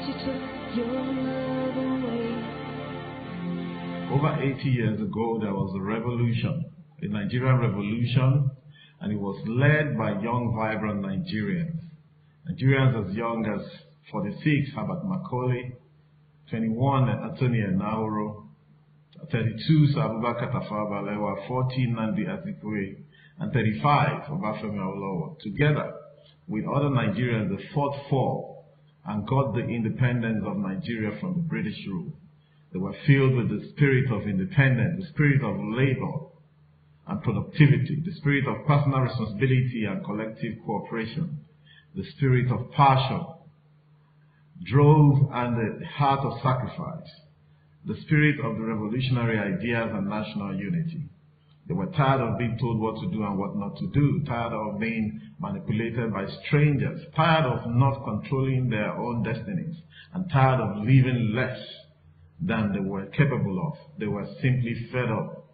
you took your love away. Over 80 years ago, there was a revolution, a Nigerian revolution, and it was led by young, vibrant Nigerians. Nigerians as young as 46, Herbert Macaulay, 21, Anthony Enauro, 32, Sir Abubakar Tafawa Balewa, 40, Nnamdi Azikiwe, and 35, Obafemi Awolowo. Together with other Nigerians, they fought for and got the independence of Nigeria from the British rule. They were filled with the spirit of independence, the spirit of labor and productivity, the spirit of personal responsibility and collective cooperation, the spirit of passion, drove and the heart of sacrifice, the spirit of the revolutionary ideas and national unity. They were tired of being told what to do and what not to do, tired of being manipulated by strangers, tired of not controlling their own destinies, and tired of living less than they were capable of. They were simply fed up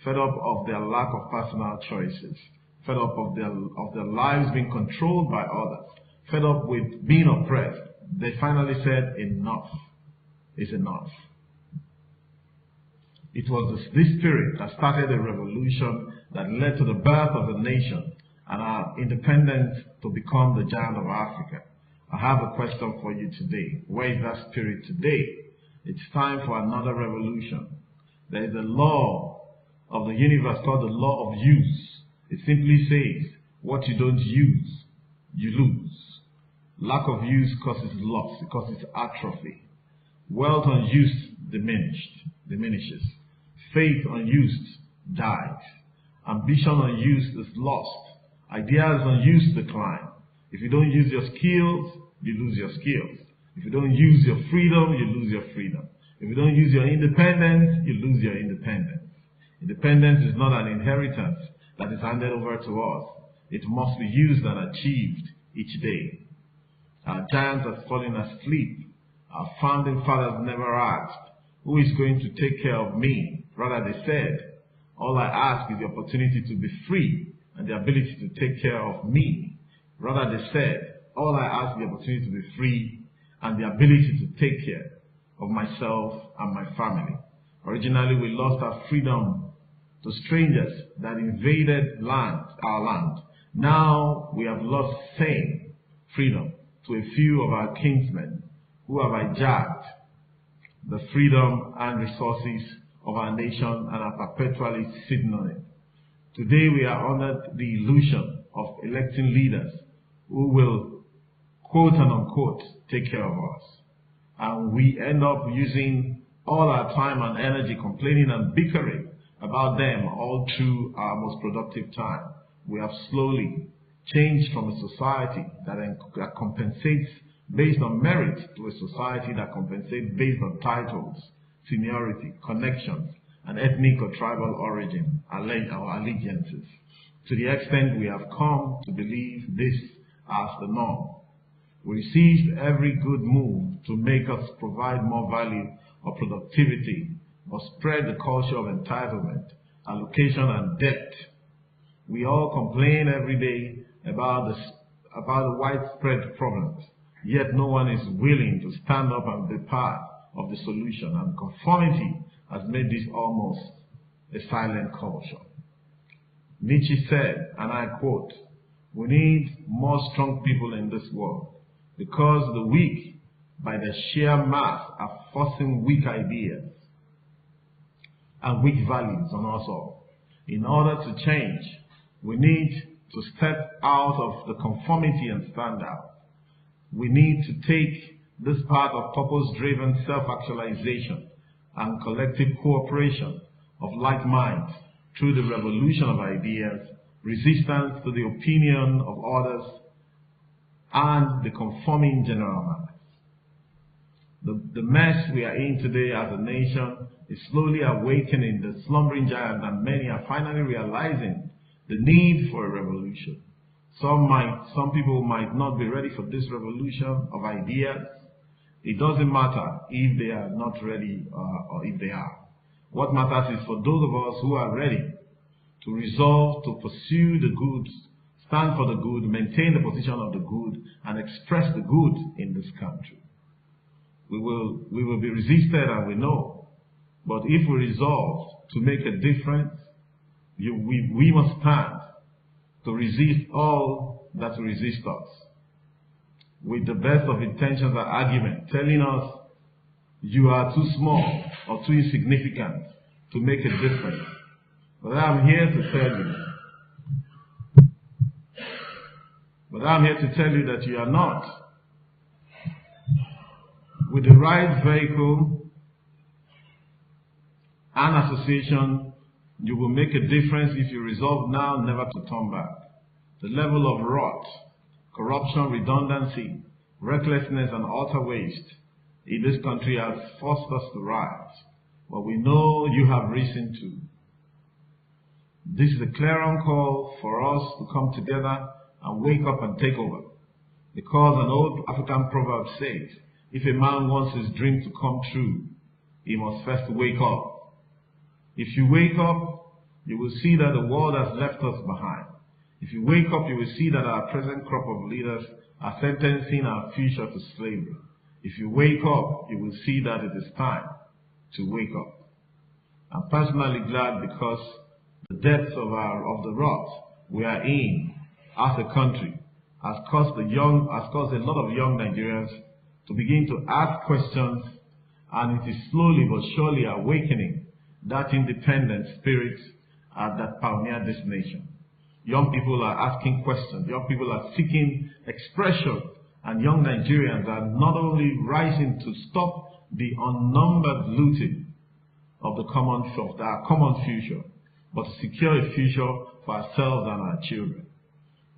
of their lack of personal choices, fed up of their lives being controlled by others, fed up with being oppressed. They finally said, enough is enough. It was this spirit that started a revolution that led to the birth of the nation and our independence to become the giant of Africa. I have a question for you today. Where is that spirit today? It's time for another revolution. There is a law of the universe called the law of use. It simply says, what you don't use, you lose. Lack of use causes loss, it causes atrophy. Wealth unused diminishes. Faith unused dies. Ambition unused is lost. Ideas unused decline. If you don't use your skills, you lose your skills. If you don't use your freedom, you lose your freedom. If you don't use your independence, you lose your independence. Independence is not an inheritance that is handed over to us. It must be used and achieved each day. Our giants are falling asleep. Our founding fathers never asked, who is going to take care of me? Rather, they said, all I ask is the opportunity to be free and the ability to take care of me. Rather, they said, all I ask is the opportunity to be free and the ability to take care of myself and my family. Originally, we lost our freedom to strangers that invaded our land. Now, we have lost same freedom to a few of our kinsmen who have hijacked the freedom and resources of our nation and are perpetually sitting on it. Today we are under the illusion of electing leaders who will, quote and unquote, take care of us. And we end up using all our time and energy complaining and bickering about them all through our most productive time. We have slowly changed from a society that compensates based on merit to a society that compensates based on titles, seniority, connections, and ethnic or tribal origin, or allegiances. To the extent we have come to believe this as the norm. We seized every good move to make us provide more value or productivity or spread the culture of entitlement, allocation, and debt. We all complain every day about the widespread problems, yet no one is willing to stand up and be part of the solution, and conformity has made this almost a silent culture. Nietzsche said, and I quote, "We need more strong people in this world, because the weak, by their sheer mass, are forcing weak ideas and weak values on us all. In order to change, we need to step out of the conformity and stand out. We need to take this path of purpose-driven self-actualization and collective cooperation of like minds through the revolution of ideas, resistance to the opinion of others, and the conforming general mass. The mess we are in today as a nation is slowly awakening the slumbering giant, and many are finally realizing the need for a revolution. Some people might not be ready for this revolution of ideas. It doesn't matter if they are not ready or if they are. What matters is for those of us who are ready to resolve to pursue the good, stand for the good, maintain the position of the good, and express the good in this country. We will be resisted, and we know. But if we resolve to make a difference, we must stand to resist all that resist us, with the best of intentions and argument, telling us you are too small or too insignificant to make a difference. But I'm here to tell you that you are not. With the right vehicle and association, you will make a difference if you resolve now never to turn back. The level of rot, corruption, redundancy, recklessness, and utter waste in this country has forced us to rise. But we know you have reason to. This is a clarion call for us to come together and wake up and take over. Because an old African proverb says, if a man wants his dream to come true, he must first wake up. If you wake up, you will see that the world has left us behind. If you wake up, you will see that our present crop of leaders are sentencing our future to slavery. If you wake up, you will see that it is time to wake up. I'm personally glad because the depths of the rot we are in as a country has caused a lot of young Nigerians to begin to ask questions, and it is slowly but surely awakening that independent spirit that pioneered this nation. Young people are asking questions. Young people are seeking expression. And young Nigerians are not only rising to stop the unnumbered looting of our common future, but to secure a future for ourselves and our children.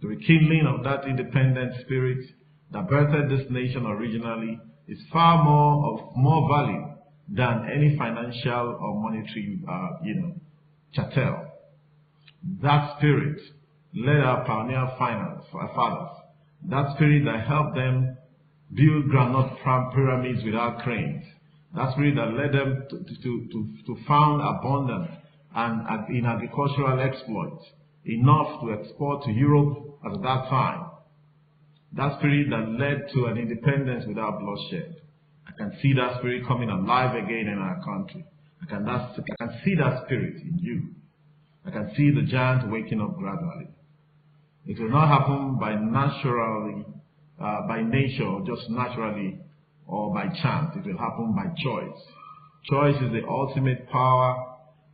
The rekindling of that independent spirit that birthed this nation originally is far more value than any financial or monetary, chattel. That spirit led our pioneer fathers. That spirit that helped them build granite pyramids without cranes. That spirit that led them to found abundance and in agricultural exploits, enough to export to Europe at that time. That spirit that led to an independence without bloodshed. I can see that spirit coming alive again in our country. I can see that spirit in you. I can see the giant waking up gradually. It will not happen by nature, or just naturally, or by chance. It will happen by choice. Choice is the ultimate power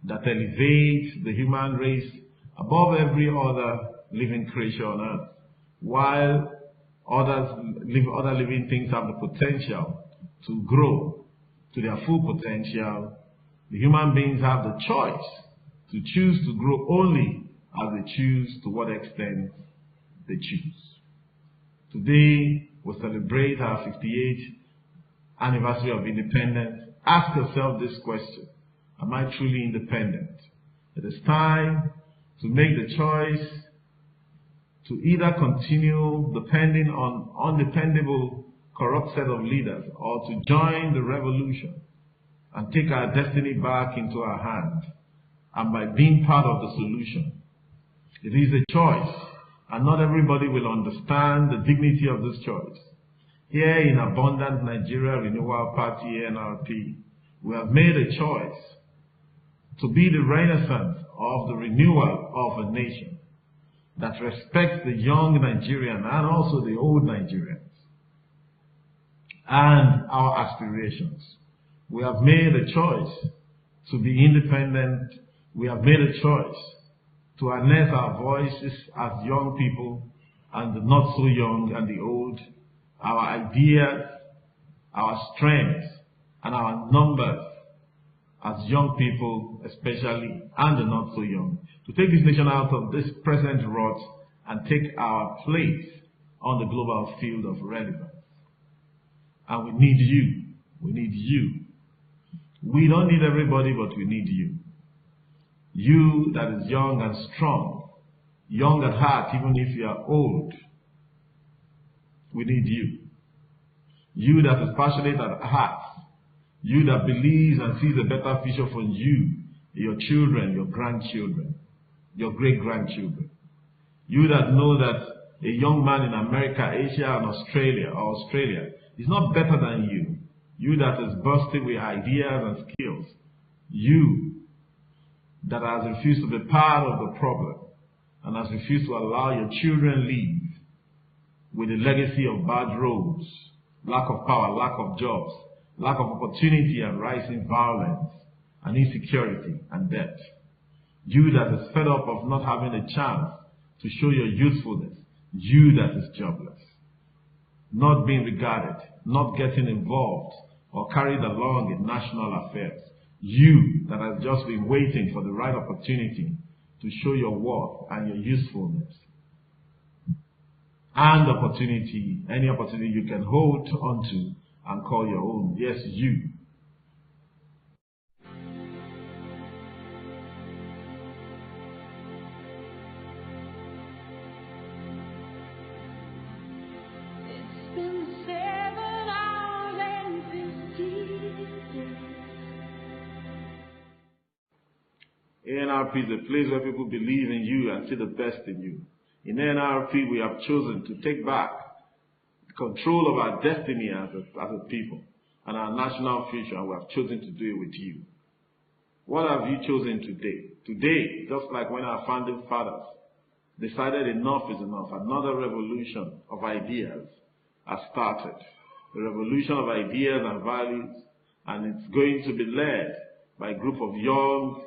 that elevates the human race above every other living creature on earth. While other living things have the potential to grow to their full potential, the human beings have the choice to choose to grow only as they choose, to what extent they choose. Today, we celebrate our 58th anniversary of independence. Ask yourself this question: am I truly independent? It is time to make the choice to either continue depending on undependable, corrupt set of leaders, or to join the revolution and take our destiny back into our hands, and by being part of the solution. It is a choice, and not everybody will understand the dignity of this choice. Here in Abundant Nigeria Renewal Party, NRP, we have made a choice to be the renaissance of the renewal of a nation that respects the young Nigerian and also the old Nigerians and our aspirations. We have made a choice to be independent. We have made a choice to harness our voices as young people and the not so young and the old, our ideas, our strengths, and our numbers as young people especially, and the not so young, to take this nation out of this present rot and take our place on the global field of relevance. And we need you. We need you. We don't need everybody, but we need you. You that is young and strong, young at heart, even if you are old. We need you. You that is passionate at heart. You that believes and sees a better future for you, your children, your grandchildren, your great-grandchildren. You that know that a young man in America, Asia, and Australia is not better than you. You that is bursting with ideas and skills. You that has refused to be part of the problem and has refused to allow your children live with a legacy of bad roads, lack of power, lack of jobs, lack of opportunity and rising violence and insecurity and debt. You that is fed up of not having a chance to show your usefulness. You that is jobless, not being regarded, not getting involved or carried along in national affairs. You that has just been waiting for the right opportunity to show your worth and your usefulness. And opportunity, any opportunity you can hold onto and call your own. Yes, you. It's been 7 hours and 15 days. ANRP is a place where people believe in you and see the best in you. In ANRP, we have chosen to take back control of our destiny as a people and our national future, and we have chosen to do it with you. What have you chosen today? Today, just like when our founding fathers decided enough is enough, another revolution of ideas has started. A revolution of ideas and values, and it's going to be led by a group of young,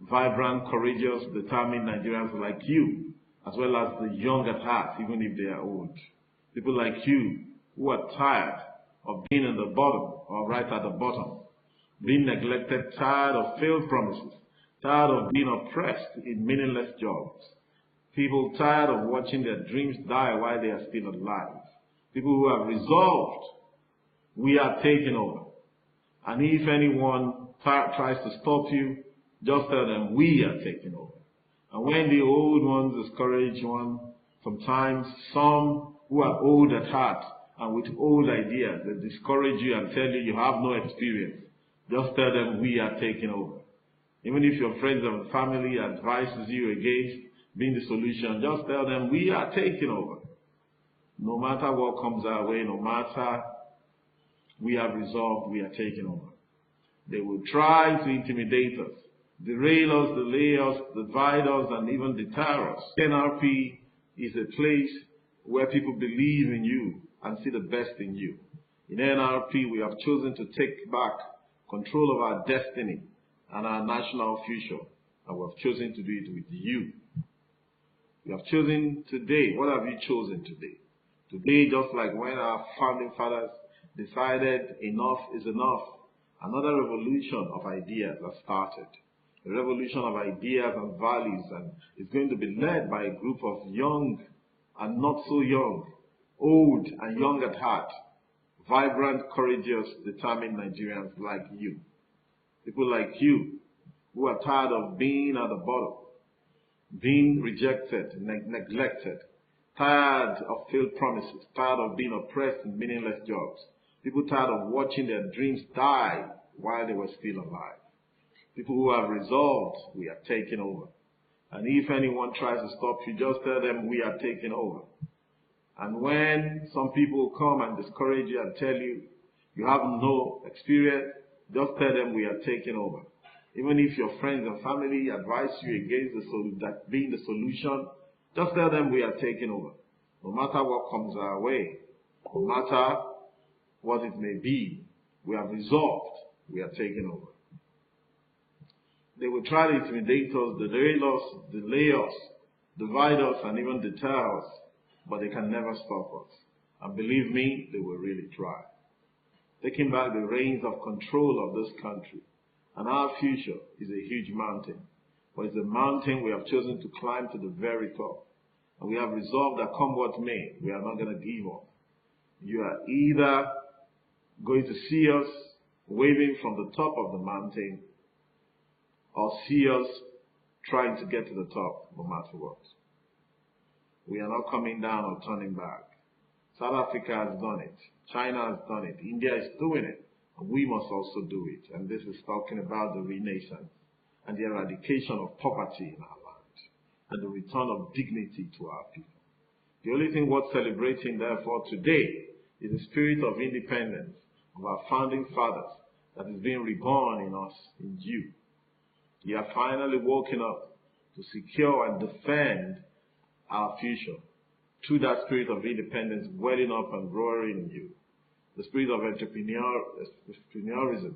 vibrant, courageous, determined Nigerians like you, as well as the young at heart, even if they are old. People like you who are tired of being in the bottom or right at the bottom, being neglected, tired of failed promises, tired of being oppressed in meaningless jobs. People tired of watching their dreams die while they are still alive. People who have resolved, we are taking over. And if anyone tries to stop you, just tell them we are taking over. And when the old ones discourage one, sometimes some who are old at heart and with old ideas, they discourage you and tell you you have no experience. Just tell them we are taking over. Even if your friends and family advises you against being the solution, just tell them we are taking over. No matter what comes our way, no matter, we have resolved, we are taking over. They will try to intimidate us, derail us, delay us, divide us, and even deter us. NRP is a place where people believe in you and see the best in you. In NRP, we have chosen to take back control of our destiny and our national future, and we have chosen to do it with you. We have chosen today. What have you chosen today? Today, just like when our founding fathers decided enough is enough, another revolution of ideas has started. A revolution of ideas and values, and it's going to be led by a group of young and not so young, old and young at heart, vibrant, courageous, determined Nigerians like you. People like you who are tired of being at the bottom, being rejected, neglected, tired of failed promises, tired of being oppressed in meaningless jobs, people tired of watching their dreams die while they were still alive. People who have resolved, we are taking over. And if anyone tries to stop you, just tell them we are taking over. And when some people come and discourage you and tell you you have no experience, just tell them we are taking over. Even if your friends and family advise you against that being the solution, just tell them we are taking over. No matter what comes our way, no matter what it may be, we have resolved, we are taking over. They will try to intimidate us, derail us, delay us, divide us, and even deter us, but they can never stop us. And believe me, they will really try. Taking back the reins of control of this country and our future is a huge mountain, but it's a mountain we have chosen to climb to the very top. And we have resolved that come what may, we are not going to give up. You are either going to see us waving from the top of the mountain, or see us trying to get to the top no matter what. We are not coming down or turning back. South Africa has done it. China has done it. India is doing it. And we must also do it. And this is talking about the renaissance and the eradication of poverty in our land and the return of dignity to our people. The only thing worth celebrating, therefore, today is the spirit of independence, of our founding fathers that is being reborn in us, in you. You are finally woken up to secure and defend our future through that spirit of independence welling up and roaring in you. The spirit of entrepreneurism,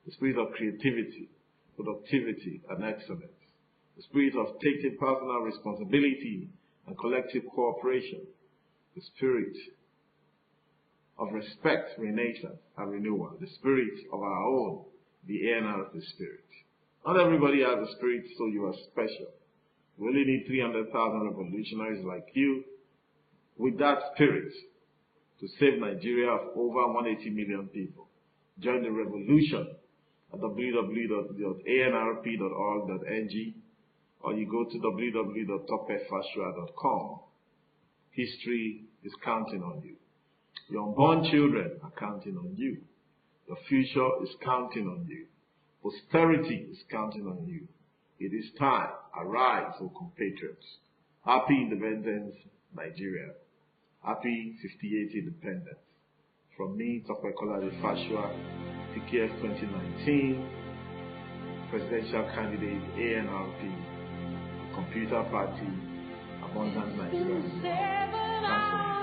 the spirit of creativity, productivity, and excellence, the spirit of taking personal responsibility and collective cooperation, the spirit of respect, renaissance, and renewal, the spirit of our own, the ANRP spirit. Not everybody has a spirit, so you are special. We only need 300,000 revolutionaries like you with that spirit to save Nigeria of over 180 million people. Join the revolution at www.anrp.org.ng, or you go to www.topefasua.com. History is counting on you. Your unborn children are counting on you. Your future is counting on you. Posterity is counting on you. It is time. Arise, O compatriots. Happy Independence, Nigeria. Happy 58th Independence. From me, Tope Fasua, PKF 2019, Presidential Candidate, ANRP, Computer Party, Abundant Nigeria. Thanks for